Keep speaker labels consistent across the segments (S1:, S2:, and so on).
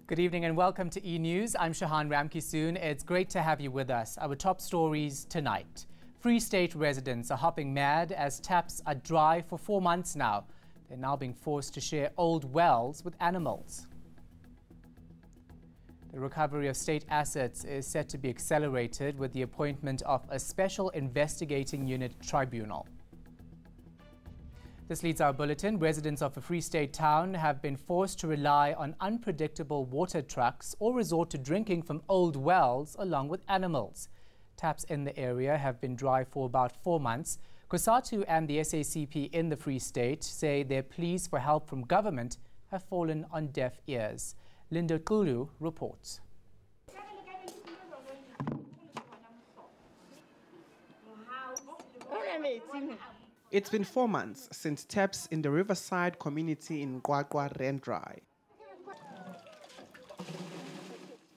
S1: Good evening and welcome to eNews. I'm Shahan Ramkisoon. It's great to have you with us. Our top stories tonight. Free State residents are hopping mad as taps are dry for 4 months now. They're now being forced to share old wells with animals. The recovery of state assets is set to be accelerated with the appointment of a special investigating unit tribunal. This leads our bulletin. Residents of a Free State town have been forced to rely on unpredictable water trucks or resort to drinking from old wells along with animals. Taps in the area have been dry for about 4 months. COSATU and the SACP in the Free State say their pleas for help from government have fallen on deaf ears. Linda Kulu reports.
S2: It's been 4 months since taps in the riverside community in Qwaqwa ran dry.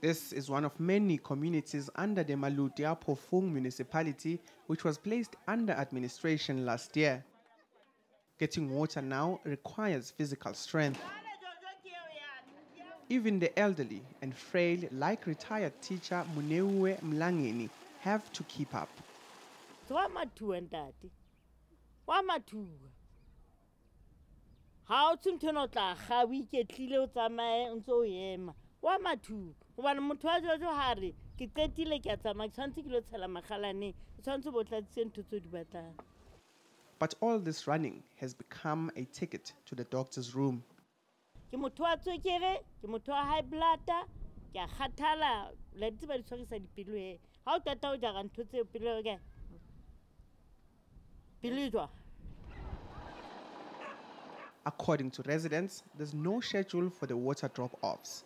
S2: This is one of many communities under the Phofung municipality, which was placed under administration last year. Getting water now requires physical strength. Even the elderly and frail, like retired teacher Munewe Mlangeni, have to keep up.
S3: How to not how we get Lilo Tama and so him. Wamatu, one Mutuajo Harry, Kitty like at some Santikilo Salamahalani, Santo sent to better.
S2: But all this running has become a ticket to the doctor's room.
S3: Kimutuato Kere, Kimutua high blata, Yahatala, let's be sorry, said Pilue. How that out and to the pillow again? Pilua.
S2: According to residents, there's no schedule for the water drop-offs.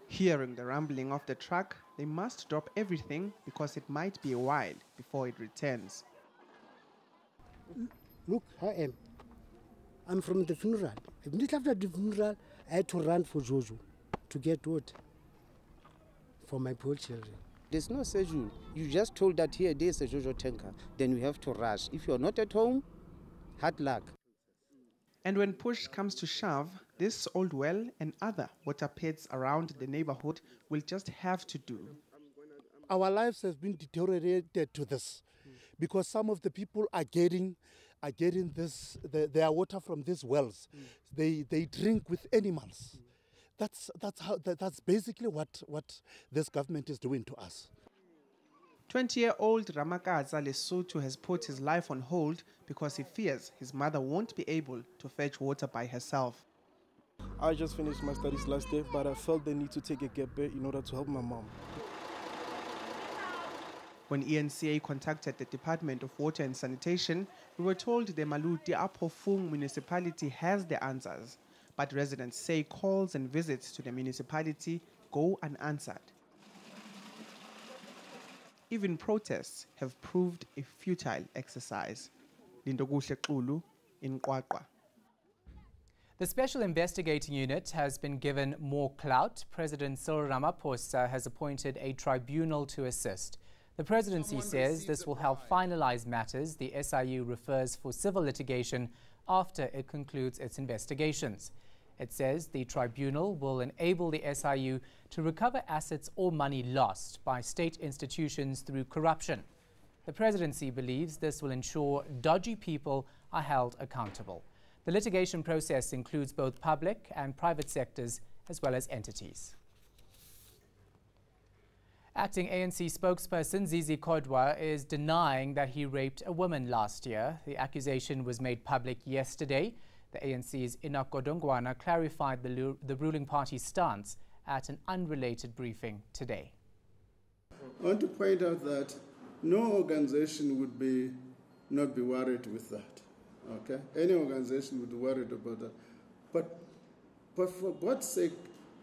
S2: Hearing the rumbling of the truck, they must drop everything because it might be a while before it returns.
S4: Look, I am. I'm from the funeral. Immediately after the funeral, I had to run for Jojo to get water for my poor children.
S5: There's no schedule. You just told that here there's a Jojo tanker, then you have to rush. If you're not at home, hard luck.
S2: And when push comes to shove, this old well and other water pits around the neighborhood will just have to do.
S6: Our lives have been deteriorated to this because some of the people are getting their water from these wells. They drink with animals. That's basically what this government is doing to us.
S2: 20-year-old Ramakaza Lesotho has put his life on hold because he fears his mother won't be able to fetch water by herself.
S7: I just finished my studies last year, but I felt the need to take a gap year in order to help my mom.
S2: When ENCA contacted the Department of Water and Sanitation, we were told the Phofung municipality has the answers, but residents say calls and visits to the municipality go unanswered. Even protests have proved a futile exercise. Lindokuhle Xulu in Qwaqwa.
S1: The Special Investigating Unit has been given more clout. President Cyril Ramaphosa has appointed a tribunal to assist. The presidency says this will help finalize matters the SIU refers for civil litigation after it concludes its investigations. It says the tribunal will enable the SIU to recover assets or money lost by state institutions through corruption. The presidency believes this will ensure dodgy people are held accountable. The litigation process includes both public and private sectors as well as entities. Acting ANC spokesperson Zizi Kodwa is denying that he raped a woman last year. The accusation was made public yesterday. The ANC's Enoch Godongwana clarified the ruling party's stance at an unrelated briefing today.
S8: I want to point out that no organization would not be worried with that. Okay? Any organization would be worried about that. But for God's sake,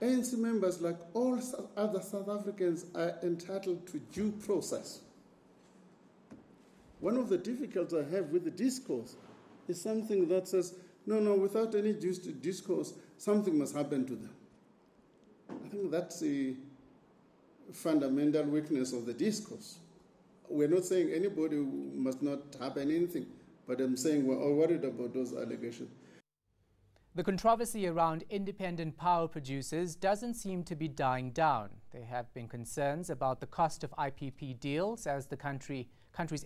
S8: ANC members, like all other South Africans, are entitled to due process. One of the difficulties I have with the discourse is something that says, no, without any discourse, something must happen to them. I think that's the fundamental weakness of the discourse. We're not saying anybody must not happen anything, but I'm saying we're all worried about those allegations.
S1: The controversy around independent power producers doesn't seem to be dying down. There have been concerns about the cost of IPP deals as the country's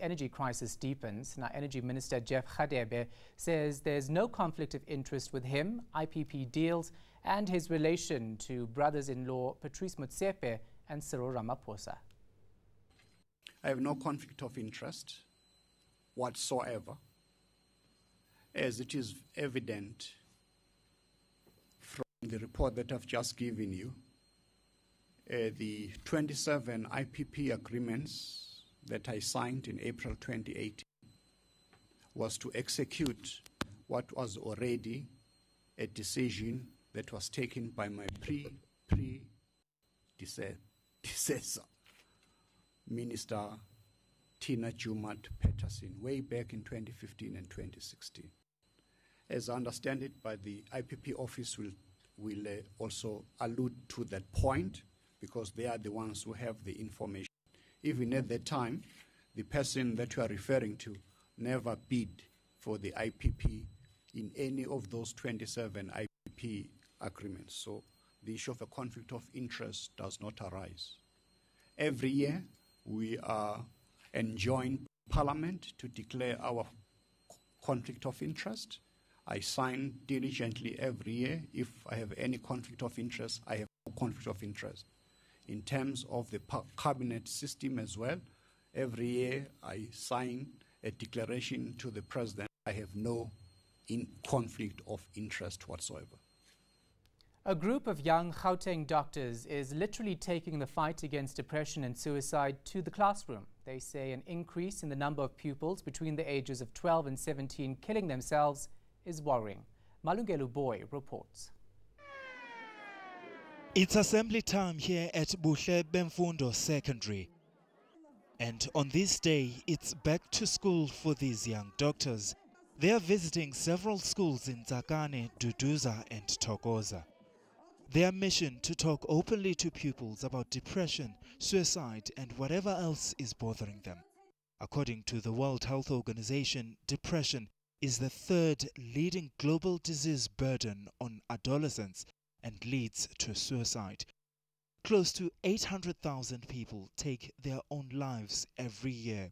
S1: energy crisis deepens. Now, Energy Minister Jeff Radebe says there's no conflict of interest with him, IPP deals, and his relation to brothers-in-law Patrice Motsepe and Cyril Ramaphosa.
S9: I have no conflict of interest whatsoever, as it is evident from the report that I've just given you. The 27 IPP agreements that I signed in April 2018 was to execute what was already a decision that was taken by my predecessor, Minister Tina Jumat Peterson, way back in 2015 and 2016. As I understand it, by the IPP office will also allude to that point, because they are the ones who have the information. Even at that time, the person that you are referring to never bid for the IPP in any of those 27 IPP agreements. So the issue of a conflict of interest does not arise. Every year, we are enjoined Parliament to declare our conflict of interest. I sign diligently every year. If I have any conflict of interest, I have no conflict of interest. In terms of the cabinet system as well, every year I sign a declaration to the president. I have no conflict of interest whatsoever.
S1: A group of young Gauteng doctors is literally taking the fight against depression and suicide to the classroom. They say an increase in the number of pupils between the ages of 12 and 17 killing themselves is worrying. Malungelo Boy reports.
S10: It's assembly time here at Buhle Bemfundo Secondary. And on this day, it's back to school for these young doctors. They are visiting several schools in Tsakane, Duduza and Thokoza. Their mission to talk openly to pupils about depression, suicide and whatever else is bothering them. According to the World Health Organization, depression is the third leading global disease burden on adolescents and leads to suicide. Close to 800,000 people take their own lives every year,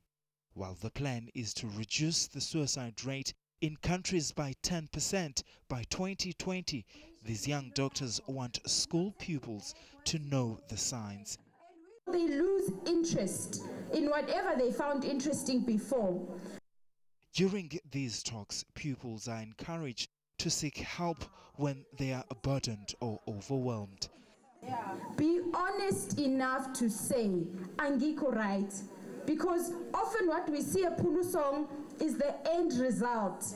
S10: while the plan is to reduce the suicide rate in countries by 10% by 2020. These young doctors want school pupils to know the signs.
S11: They lose interest in whatever they found interesting before.
S10: During these talks, pupils are encouraged to seek help when they are burdened or overwhelmed.
S11: Be honest enough to say, "Angiko right," because often what we see a Pulu song is the end result.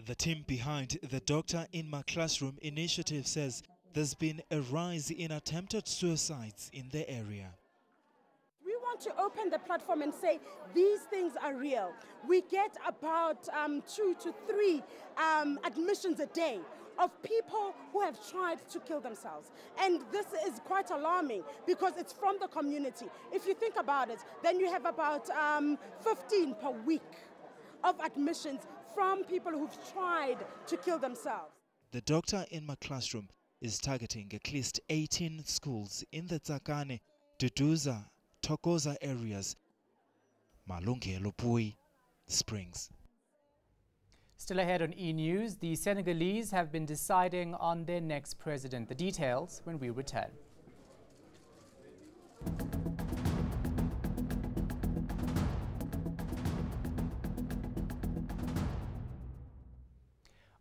S10: The team behind the Doctor in My Classroom initiative says there's been a rise in attempted suicides in the area.
S12: We want to open the platform and say these things are real. We get about 2 to 3 admissions a day of people who have tried to kill themselves. And this is quite alarming because it's from the community. If you think about it, then you have about 15 per week of admissions from people who've tried to kill themselves.
S10: The Doctor in My Classroom is targeting at least 18 schools in the Tsakane, Duduza, Thokoza areas. Malungelo Boy, Springs.
S1: Still ahead on eNews, the Senegalese have been deciding on their next president. The details when we return.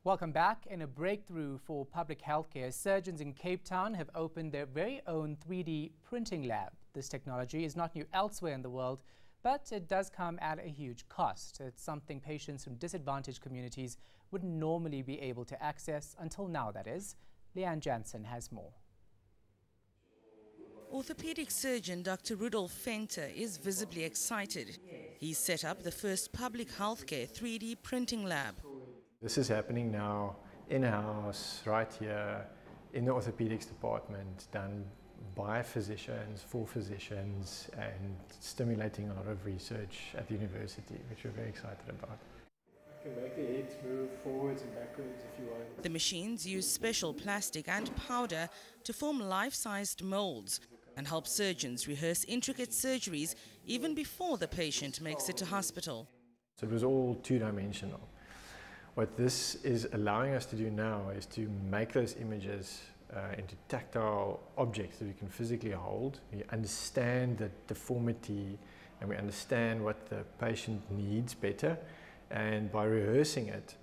S1: Welcome back. In a breakthrough for public healthcare, surgeons in Cape Town have opened their very own 3D printing lab. This technology is not new elsewhere in the world, but it does come at a huge cost. It's something patients from disadvantaged communities wouldn't normally be able to access, until now that is. Leanne Jansen has more.
S13: Orthopedic surgeon Dr. Rudolf Fenter is visibly excited. He set up the first public healthcare 3D printing lab.
S14: This is happening now in-house, right here, in the orthopedics department, done by physicians, for physicians, and stimulating a lot of research at the university, which we're very excited about. You can make the heads move forwards and backwards if you want.
S13: The machines use special plastic and powder to form life-sized molds and help surgeons rehearse intricate surgeries even before the patient makes it to hospital.
S14: So it was all two-dimensional. What this is allowing us to do now is to make those images into tactile objects that we can physically hold. We understand the deformity and we understand what the patient needs better. And by rehearsing it,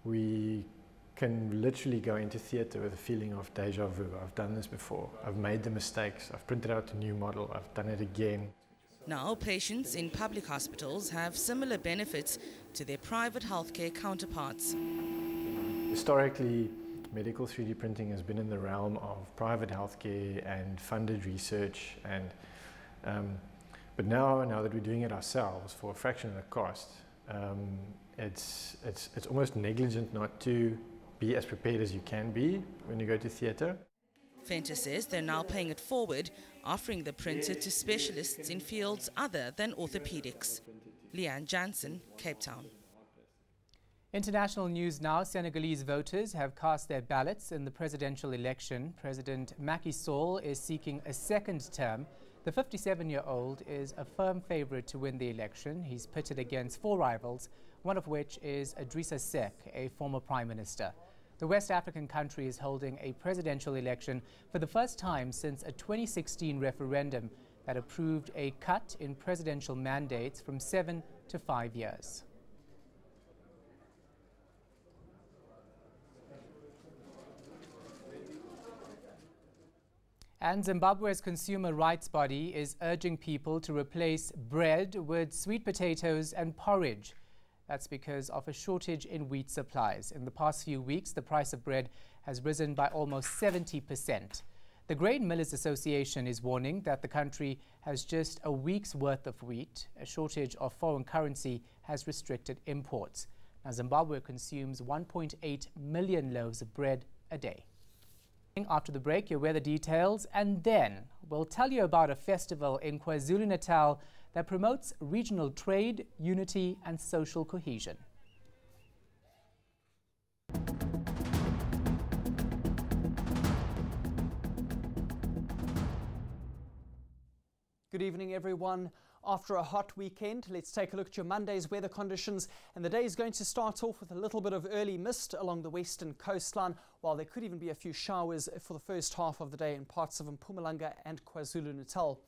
S14: we can literally go into theatre with a feeling of déjà vu. I've done this before. I've made the mistakes. I've printed out a new model. I've done it again.
S13: Now, patients in public hospitals have similar benefits to their private healthcare counterparts.
S14: Historically, medical 3D printing has been in the realm of private healthcare and funded research, but now that we're doing it ourselves for a fraction of the cost, it's almost negligent not to be as prepared as you can be when you go to theatre.
S13: Venter says they're now paying it forward, offering the printer to specialists in fields other than orthopedics. Leanne Jansen, Cape Town.
S1: International news now. Senegalese voters have cast their ballots in the presidential election. President Macky Sall is seeking a second term. The 57-year-old is a firm favorite to win the election. He's pitted against four rivals, one of which is Idrissa Seck, a former prime minister. The West African country is holding a presidential election for the first time since a 2016 referendum that approved a cut in presidential mandates from 7 to 5 years. And Zimbabwe's consumer rights body is urging people to replace bread with sweet potatoes and porridge. That's because of a shortage in wheat supplies. In the past few weeks, the price of bread has risen by almost 70%. The Grain Millers Association is warning that the country has just a week's worth of wheat. A shortage of foreign currency has restricted imports. Now, Zimbabwe consumes 1.8 million loaves of bread a day. After the break, your weather details, and then we'll tell you about a festival in KwaZulu-Natal that promotes regional trade, unity and social cohesion.
S15: Good evening, everyone. After a hot weekend, let's take a look at your Monday's weather conditions. And the day is going to start off with a little bit of early mist along the western coastline, while there could even be a few showers for the first half of the day in parts of Mpumalanga and KwaZulu-Natal.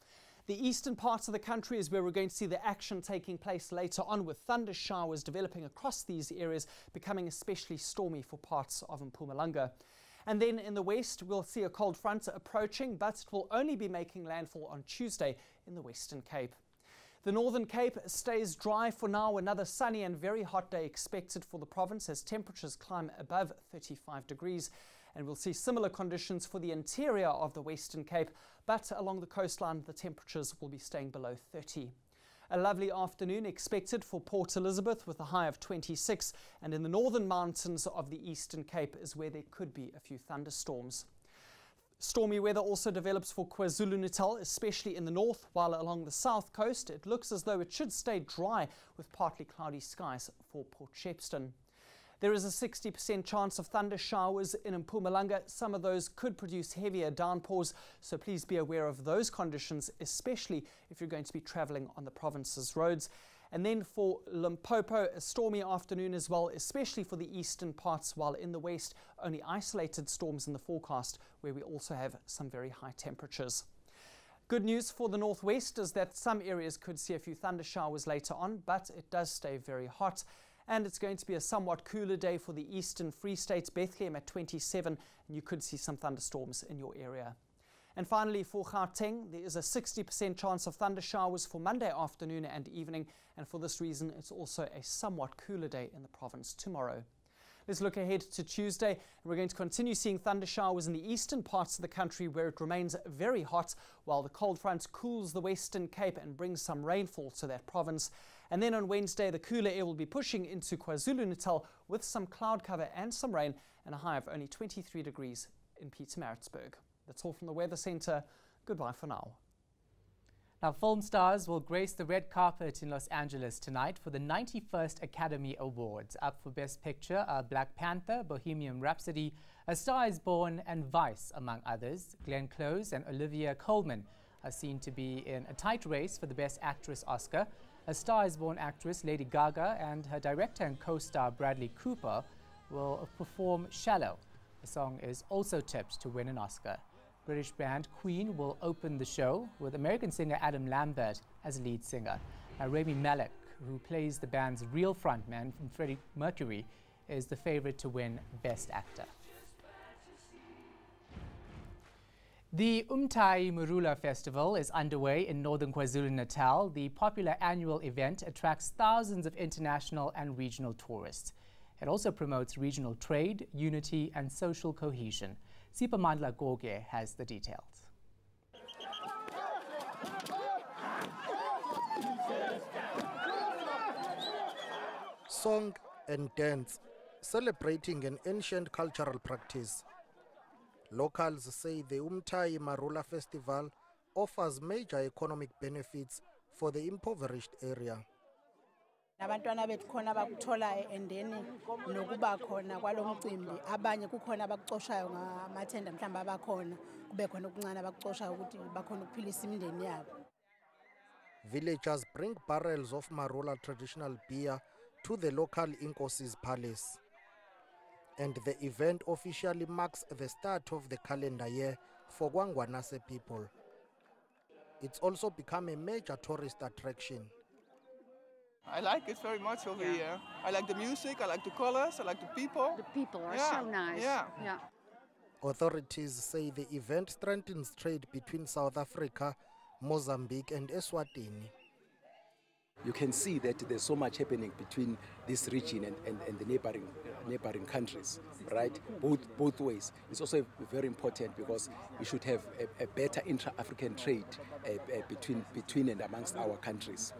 S15: The eastern parts of the country is where we're going to see the action taking place later on, with thunder showers developing across these areas, becoming especially stormy for parts of Mpumalanga. And then in the west, we'll see a cold front approaching, but it will only be making landfall on Tuesday in the Western Cape. The Northern Cape stays dry for now. Another sunny and very hot day expected for the province as temperatures climb above 35 degrees. And we'll see similar conditions for the interior of the Western Cape, but along the coastline the temperatures will be staying below 30. A lovely afternoon expected for Port Elizabeth with a high of 26, and in the northern mountains of the Eastern Cape is where there could be a few thunderstorms. Stormy weather also develops for KwaZulu-Natal, especially in the north, while along the south coast it looks as though it should stay dry with partly cloudy skies for Port Shepstone. There is a 60% chance of thunder showers in Mpumalanga. Some of those could produce heavier downpours, so please be aware of those conditions, especially if you're going to be travelling on the province's roads. And then for Limpopo, a stormy afternoon as well, especially for the eastern parts, while in the west, only isolated storms in the forecast, where we also have some very high temperatures. Good news for the northwest is that some areas could see a few thunder showers later on, but it does stay very hot. And it's going to be a somewhat cooler day for the eastern Free State, Bethlehem at 27, and you could see some thunderstorms in your area. And finally, for Gauteng, there is a 60% chance of thunder showers for Monday afternoon and evening, and for this reason, it's also a somewhat cooler day in the province tomorrow. Let's look ahead to Tuesday. We're going to continue seeing thunder showers in the eastern parts of the country where it remains very hot, while the cold front cools the Western Cape and brings some rainfall to that province. And then on Wednesday, the cooler air will be pushing into KwaZulu-Natal with some cloud cover and some rain, and a high of only 23 degrees in Pietermaritzburg. That's all from the Weather Centre. Goodbye for now.
S1: Now, film stars will grace the red carpet in Los Angeles tonight for the 91st Academy Awards. Up for Best Picture are Black Panther, Bohemian Rhapsody, A Star is Born, and Vice, among others. Glenn Close and Olivia Colman are seen to be in a tight race for the Best Actress Oscar. A Star is Born actress Lady Gaga and her director and co-star Bradley Cooper will perform Shallow. The song is also tipped to win an Oscar. British band Queen will open the show with American singer Adam Lambert as lead singer. Now, Rami Malek, who plays the band's real frontman from Freddie Mercury, is the favorite to win Best Actor. The Umtai Marula Festival is underway in northern KwaZulu-Natal. The popular annual event attracts thousands of international and regional tourists. It also promotes regional trade, unity, and social cohesion. Sipamandla Goge has the details.
S16: Song and dance, celebrating an ancient cultural practice. Locals say the Umtai Marula Festival offers major economic benefits for the impoverished area.
S17: Abantwana bethu khona bakuthola endeni nokuba khona kwalomcimbi abanye kukhona abakucoshayo ngamathenda mhlamba abakhona kube khona okuncane abakucoshayo ukuthi bakhona ukuphilisa imindeni yabo.
S16: Villagers bring barrels of Marula traditional beer to the local Inkosi's palace. And the event officially marks the start of the calendar year for Gwangwanase people. It's also become a major tourist attraction.
S18: I like it very much over here. I like the music, I like the colors, I like the people.
S19: The people are so nice.
S18: Yeah.
S16: Authorities say the event strengthens trade between South Africa, Mozambique and Eswatini.
S20: You can see that there's so much happening between this region and the neighboring countries, right? Both ways. It's also very important because we should have a better intra-African trade between and amongst our countries.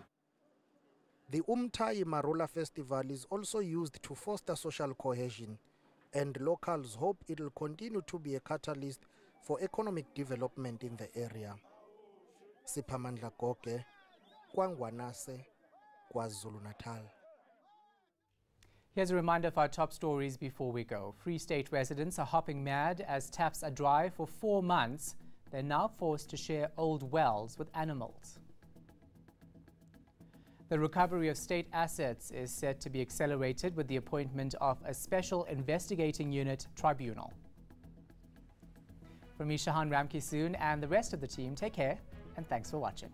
S16: The Umtai Marula Festival is also used to foster social cohesion, and locals hope it will continue to be a catalyst for economic development in the area. Sipamandla Goge, Gwangwanase, KwaZulu-Natal.
S1: Here's a reminder of our top stories before we go. Free State residents are hopping mad as taps are dry for 4 months. They're now forced to share old wells with animals. The recovery of state assets is set to be accelerated with the appointment of a special investigating unit tribunal. From me, Shahan Ramkisoon, and the rest of the team, take care and thanks for watching.